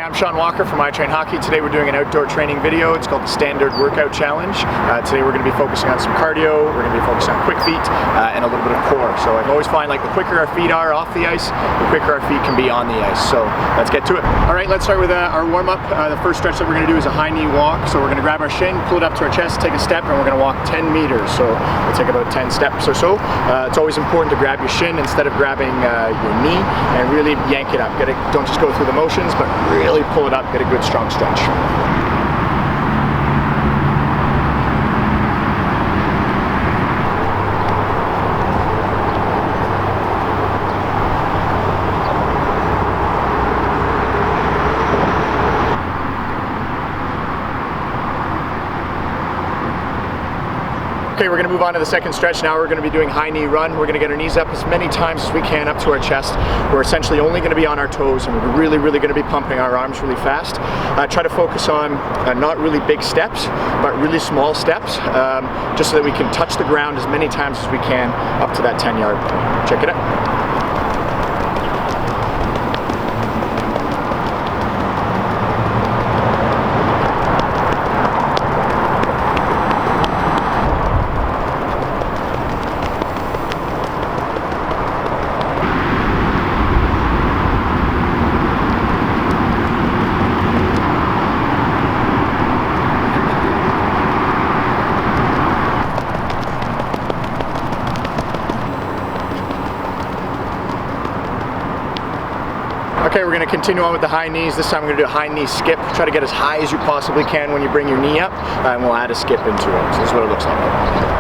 I'm Sean Walker from iTrain Hockey. Today we're doing an outdoor training video. It's called the Standard Workout Challenge. Today we're going to be focusing on some cardio, we're going to be focusing on quick feet, and a little bit of core. So I always find like the quicker our feet are off the ice, the quicker our feet can be on the ice. So let's get to it. Alright, let's start with our warm-up. The first stretch that we're going to do is a high knee walk. So we're going to grab our shin, pull it up to our chest, take a step, and we're going to walk 10 meters. So we'll take about 10 steps or so. It's always important to grab your shin instead of grabbing your knee and really yank it up. Don't just go through the motions, but really pull it up, get a good strong stretch. Okay, we're going to move on to the second stretch now. We're going to be doing high knee run. We're going to get our knees up as many times as we can up to our chest. We're essentially only going to be on our toes, and we're really going to be pumping our arms really fast. Try to focus on not really big steps, but really small steps, just so that we can touch the ground as many times as we can up to that 10-yard point. Check it out. Okay, we're going to continue on with the high knees. This time we're going to do a high knee skip. Try to get as high as you possibly can when you bring your knee up, and we'll add a skip into it. So this is what it looks like.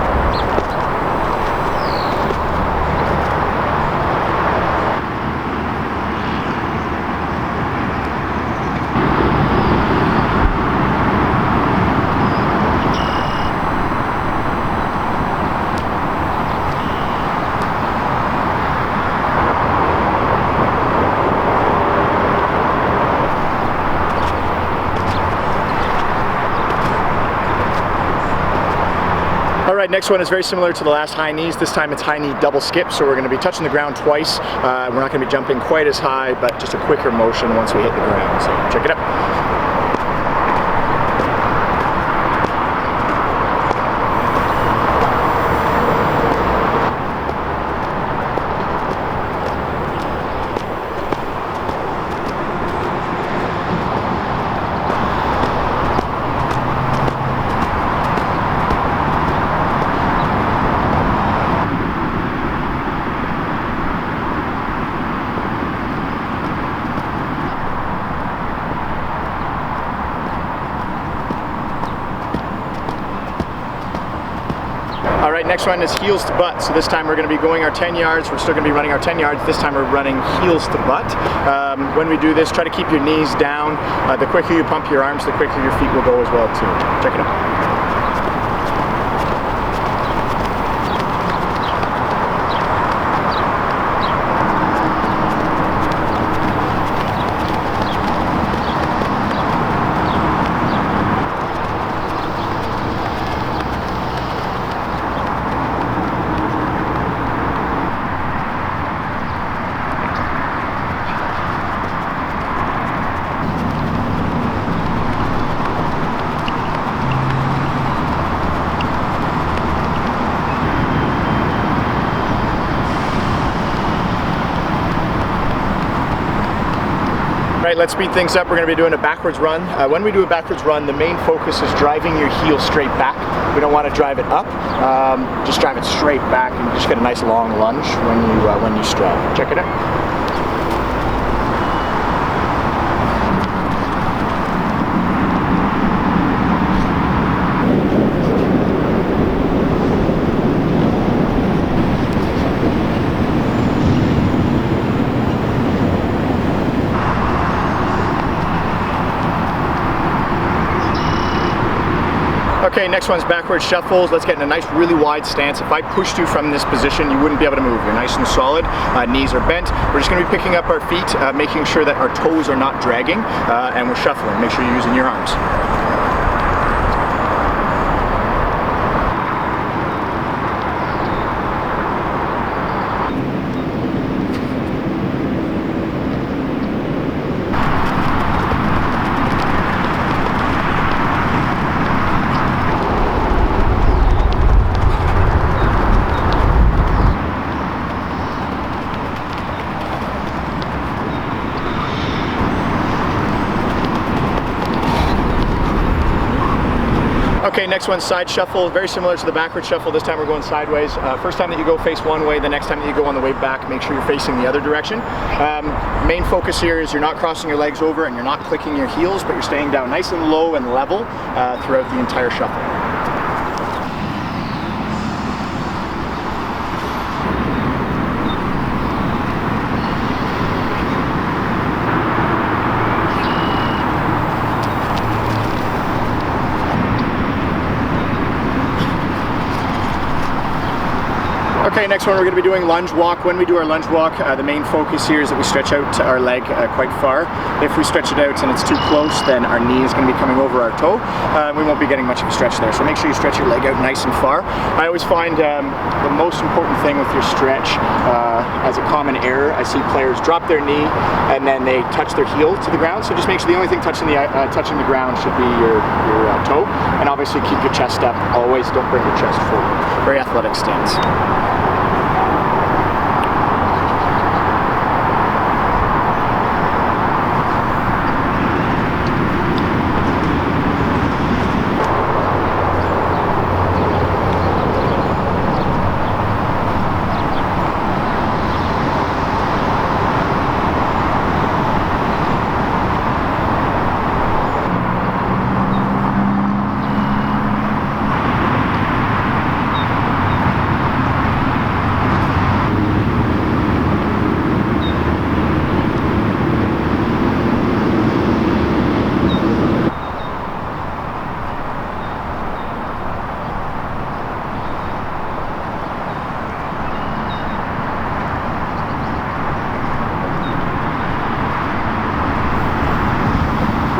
Alright, next one is very similar to the last high knees. This time it's high knee double skip, so we're going to be touching the ground twice. We're not going to be jumping quite as high, but just a quicker motion once we hit the ground. So check it out. Alright, next one is heels to butt. So this time we're going to be going our 10 yards. We're still going to be running our 10 yards. This time we're running heels to butt. When we do this, try to keep your knees down. The quicker you pump your arms, the quicker your feet will go as well too. Check it out. Right, let's speed things up. We're going to be doing a backwards run. When we do a backwards run, the main focus is driving your heel straight back. We don't want to drive it up. Just drive it straight back and just get a nice long lunge when you stride. Check it out. Okay, next one's backward shuffles. Let's get in a nice, really wide stance. If I pushed you from this position, you wouldn't be able to move. You're nice and solid. Knees are bent. We're just going to be picking up our feet, making sure that our toes are not dragging, and we're shuffling. Make sure you're using your arms. next one's side shuffle, very similar to the backward shuffle. This time we're going sideways. First time that you go face one way, the next time that you go on the way back, make sure you're facing the other direction. Main focus here is you're not crossing your legs over and you're not clicking your heels, but you're staying down nice and low and level throughout the entire shuffle. Okay, next one we're going to be doing lunge walk. When we do our lunge walk, the main focus here is that we stretch out our leg quite far. If we stretch it out and it's too close, then our knee is going to be coming over our toe. We won't be getting much of a stretch there, so make sure you stretch your leg out nice and far. I always find the most important thing with your stretch, as a common error, I see players drop their knee and then they touch their heel to the ground. So just make sure the only thing touching the ground should be your toe, and obviously keep your chest up. Always don't bring your chest forward. Very athletic stance.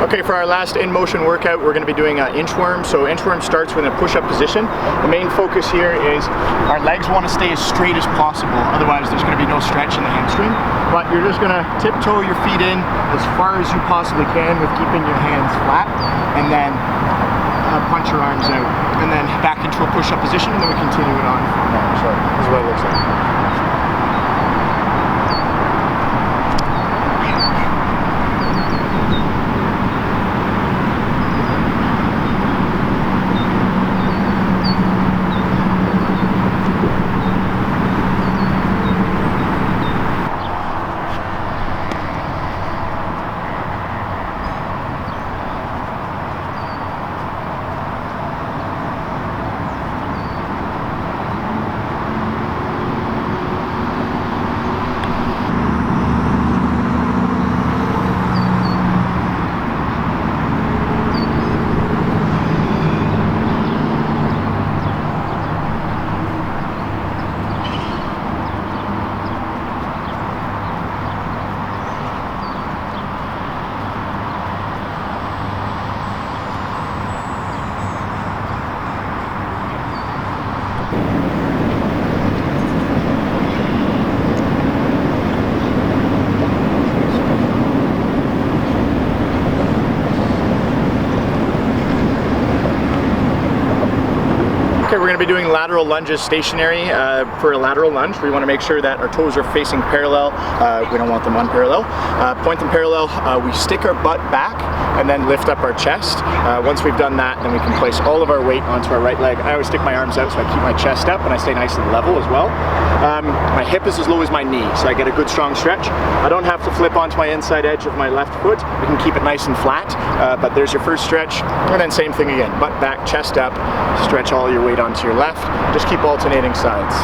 Okay, for our last in-motion workout, we're going to be doing inchworm. So inchworm starts with a push-up position. The main focus here is our legs want to stay as straight as possible, otherwise there's going to be no stretch in the hamstring. But you're just going to tiptoe your feet in as far as you possibly can with keeping your hands flat, and then punch your arms out, and then back into a push-up position, and then we continue it on from there. So this is what it looks like. Okay, we're going to be doing lateral lunges stationary. For a lateral lunge, we want to make sure that our toes are facing parallel. We don't want them unparallel. Point them parallel. We stick our butt back and then lift up our chest. Once we've done that, then we can place all of our weight onto our right leg. I always stick my arms out so I keep my chest up and I stay nice and level as well. My hip is as low as my knee, so I get a good strong stretch. I don't have to flip onto my inside edge of my left foot. We can keep it nice and flat, but there's your first stretch. And then same thing again, butt back, chest up, stretch all your weight onto your left. Just keep alternating sides.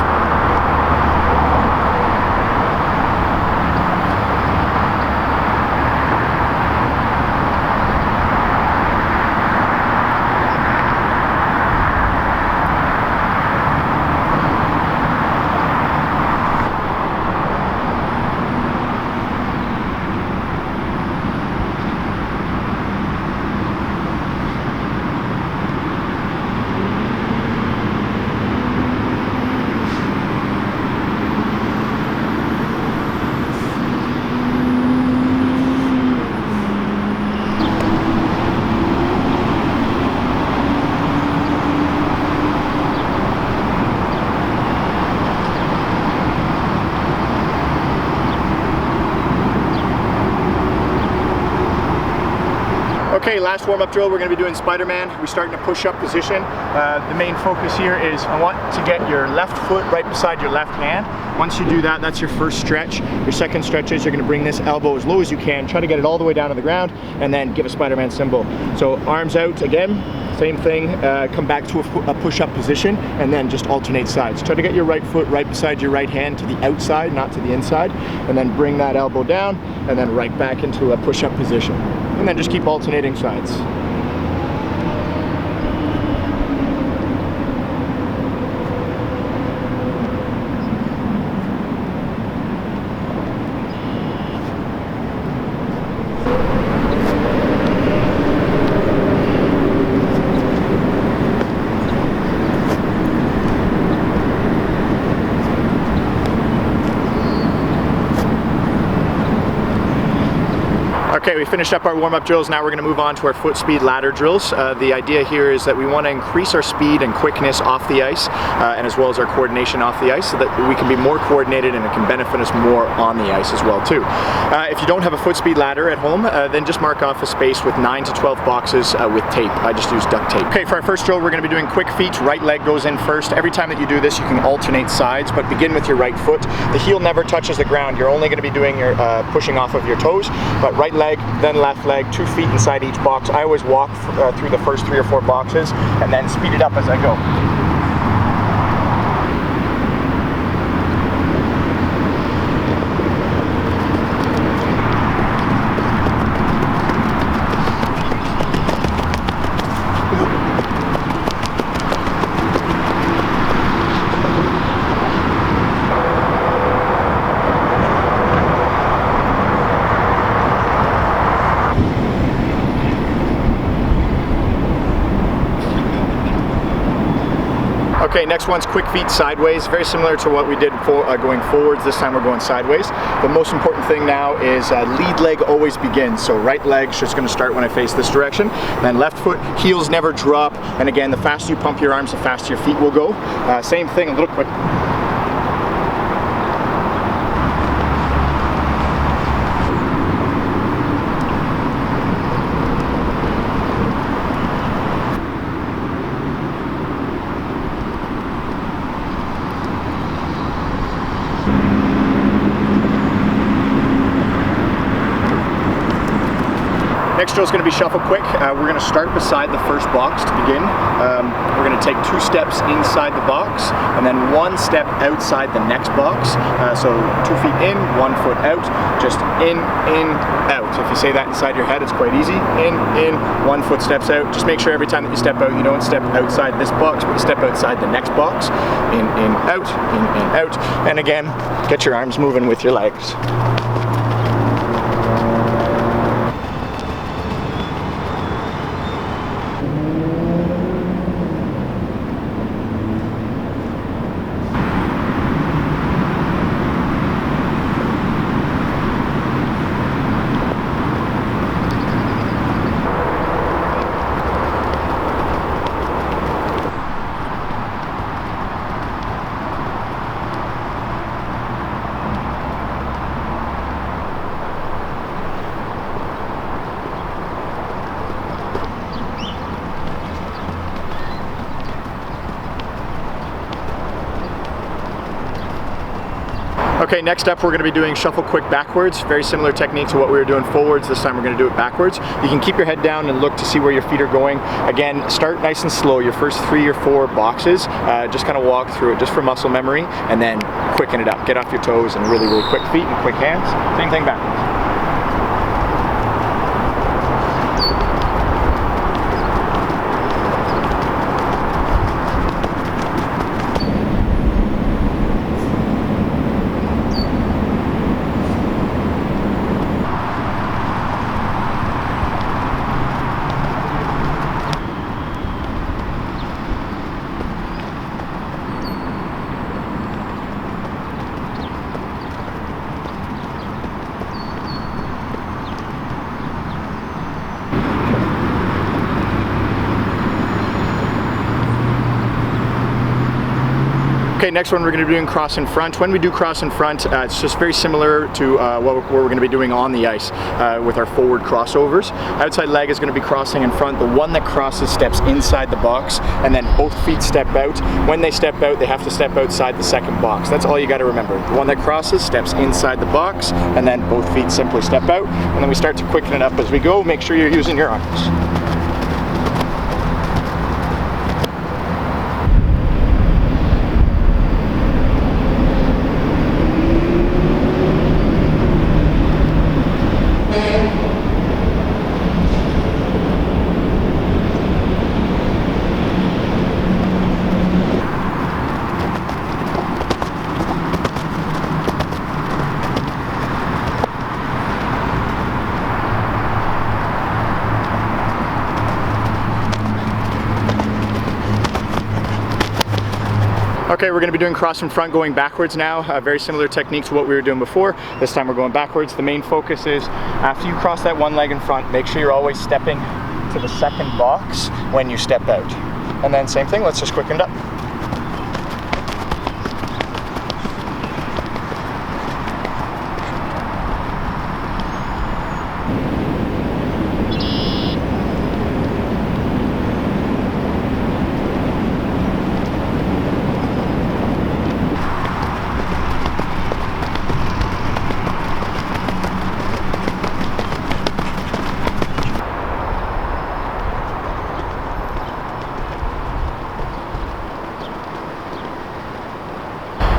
Okay, last warm-up drill, we're going to be doing Spider-Man. We're starting to push up position. The main focus here is I want to get your left foot right beside your left hand. Once you do that, that's your first stretch. Your second stretch is you're going to bring this elbow as low as you can, try to get it all the way down to the ground, and then give a Spider-Man symbol. So arms out again, same thing, come back to a push-up position, and then just alternate sides. Try to get your right foot right beside your right hand to the outside, not to the inside, and then bring that elbow down, and then right back into a push-up position. And then just keep alternating sides. Okay, we finished up our warm-up drills. Now we're going to move on to our foot speed ladder drills. The idea here is that we want to increase our speed and quickness off the ice, and as well as our coordination off the ice, so that we can be more coordinated and it can benefit us more on the ice as well too. If you don't have a foot speed ladder at home, then just mark off a space with 9 to 12 boxes with tape. I just use duct tape. Okay, for our first drill, we're going to be doing quick feet. Right leg goes in first. Every time that you do this, you can alternate sides, but begin with your right foot. The heel never touches the ground. You're only going to be doing your pushing off of your toes, but right leg, then left leg, 2 feet inside each box. I always walk through the first 3 or 4 boxes and then speed it up as I go. Okay, next one's quick feet sideways. Very similar to what we did for going forwards. This time we're going sideways. The most important thing now is lead leg always begins. So right leg's just going to start when I face this direction. Then left foot, heels never drop. And again, the faster you pump your arms, the faster your feet will go. Same thing, a little quick. Next drill is going to be shuffle quick. We're going to start beside the first box to begin. We're going to take 2 steps inside the box and then 1 step outside the next box. So 2 feet in, 1 foot out, just in, out. If you say that inside your head, it's quite easy. In, 1 foot steps out. Just make sure every time that you step out, you don't step outside this box, but you step outside the next box. In, out, out. And again, get your arms moving with your legs. Okay, next up we're going to be doing shuffle quick backwards. Very similar technique to what we were doing forwards. This time we're going to do it backwards. You can keep your head down and look to see where your feet are going. Again, start nice and slow. Your first 3 or 4 boxes, just kind of walk through it just for muscle memory, and then quicken it up. Get off your toes and really, really quick feet and quick hands. Same thing backwards. Okay, next one we're going to be doing cross in front. When we do cross in front, it's just very similar to what we're going to be doing on the ice with our forward crossovers. Outside leg is going to be crossing in front. The one that crosses steps inside the box, and then both feet step out. When they step out, they have to step outside the second box. That's all you got to remember. The one that crosses steps inside the box, and then both feet simply step out. And then we start to quicken it up as we go. Make sure you're using your arms. Okay, we're going to be doing cross in front going backwards now. Very similar technique to what we were doing before. This time we're going backwards. The main focus is after you cross that one leg in front, make sure you're always stepping to the second box when you step out. And then same thing, let's just quicken it up.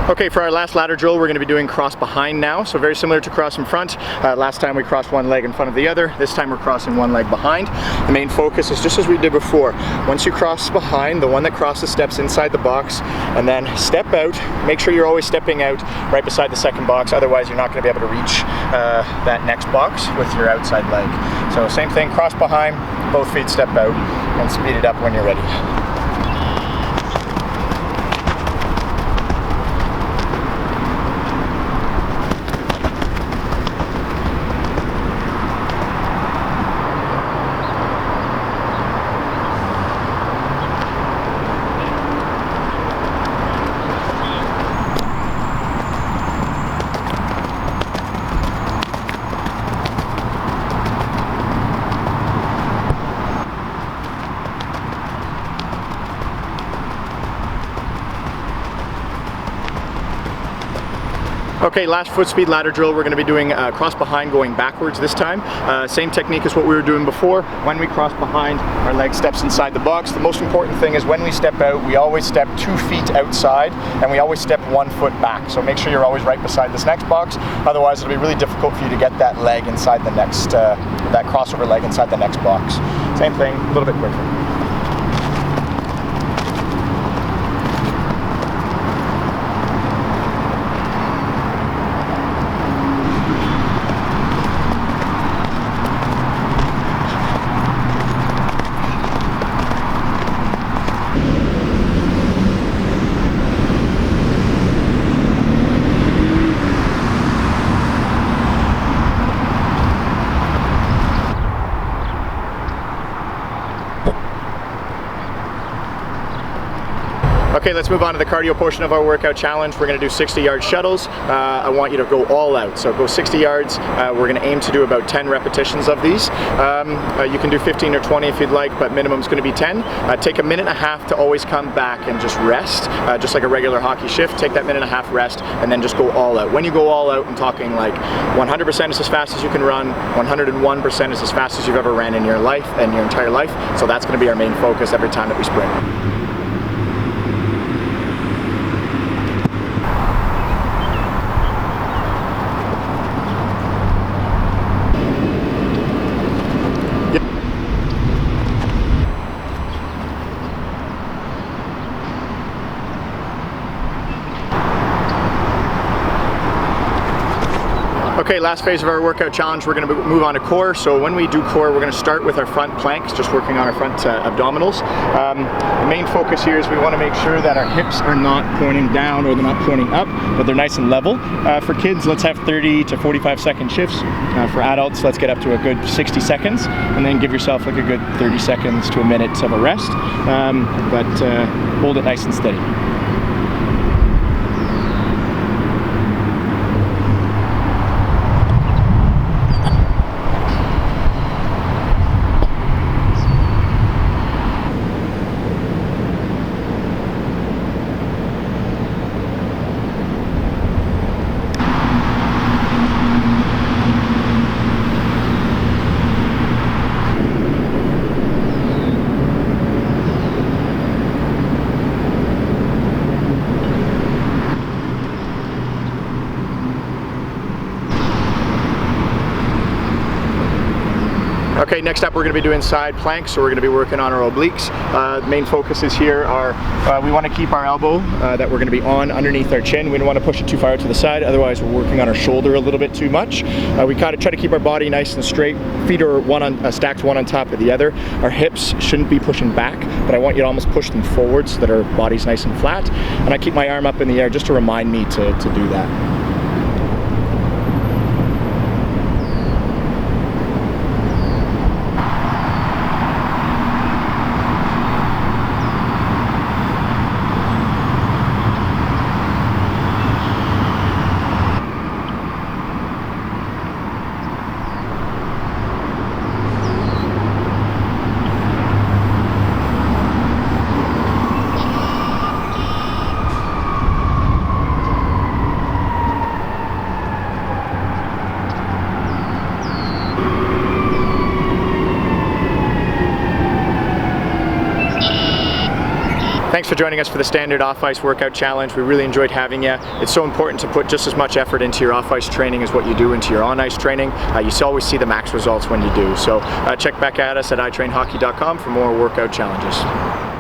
Okay, for our last ladder drill, we're going to be doing cross behind now. So very similar to cross in front. Last time we crossed one leg in front of the other. This time we're crossing one leg behind. The main focus is just as we did before. Once you cross behind, the one that crosses steps inside the box, and then step out. Make sure you're always stepping out right beside the second box. Otherwise, you're not going to be able to reach that next box with your outside leg. So same thing, cross behind, both feet step out, and speed it up when you're ready. Okay, last foot speed ladder drill, we're going to be doing cross behind going backwards this time. Same technique as what we were doing before. When we cross behind, our leg steps inside the box. The most important thing is when we step out, we always step 2 feet outside, and we always step 1 foot back. So make sure you're always right beside this next box. Otherwise, it'll be really difficult for you to get that leg inside the next, that crossover leg inside the next box. Same thing, a little bit quicker. Okay, let's move on to the cardio portion of our workout challenge. We're going to do 60-yard shuttles. I want you to go all out. So go 60 yards. We're going to aim to do about 10 repetitions of these. You can do 15 or 20 if you'd like, but minimum is going to be 10. Take a minute and a half to always come back and just rest, just like a regular hockey shift. Take that minute and a half rest and then just go all out. When you go all out, I'm talking like 100% is as fast as you can run, 101% is as fast as you've ever ran in your life and your entire life. So that's going to be our main focus every time that we sprint. Okay, last phase of our workout challenge, we're going to move on to core. So when we do core, we're going to start with our front planks, just working on our front abdominals. The main focus here is we want to make sure that our hips are not pointing down or they're not pointing up, but they're nice and level. For kids, let's have 30 to 45 second shifts. For adults, let's get up to a good 60 seconds, and then give yourself like a good 30 seconds to a minute of a rest, but hold it nice and steady. Okay, next up we're going to be doing side planks, so we're going to be working on our obliques. The main focuses here are we want to keep our elbow that we're going to be on underneath our chin. We don't want to push it too far to the side, otherwise we're working on our shoulder a little bit too much. We kind of try to keep our body nice and straight. Feet are stacked one on top of the other. Our hips shouldn't be pushing back, but I want you to almost push them forward so that our body's nice and flat. And I keep my arm up in the air just to remind me to do that. Thanks for joining us for the standard off-ice workout challenge. We really enjoyed having you. It's so important to put just as much effort into your off-ice training as what you do into your on-ice training. You always see the max results when you do. So check back at us at iTrainhockey.com for more workout challenges.